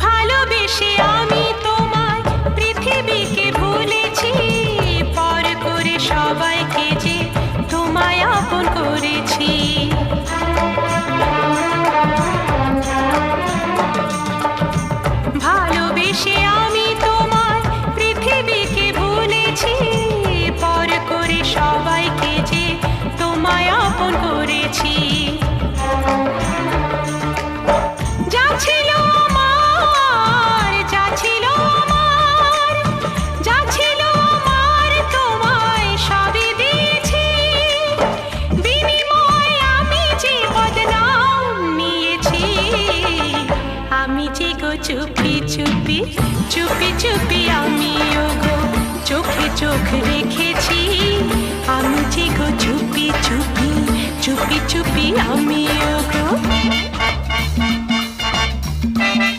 ভালোবেসে আমি তোমায় পৃথিবীকে ভুলেছি, পর করে সবাইকে যে তোমায় আপন করেছি। ভালোবেসে আমি তোমায় পৃথিবীকে ভুলেছি, পর করে সবাইকে যে তোমায় আপন করেছি। যা ছিল আমার, যা ছিল আমার, যা ছিল আমার তোমায় সবই দিয়েছি। বিনিময়ে আমি যে বদনাম নিয়েছি, আমি যে গো চুপি চুপি চুপি চুপি আমিও গো চোখে চোখ রেখেছি। আমি যে গো চুপি চুপি চুপি চুপি আমিও গো।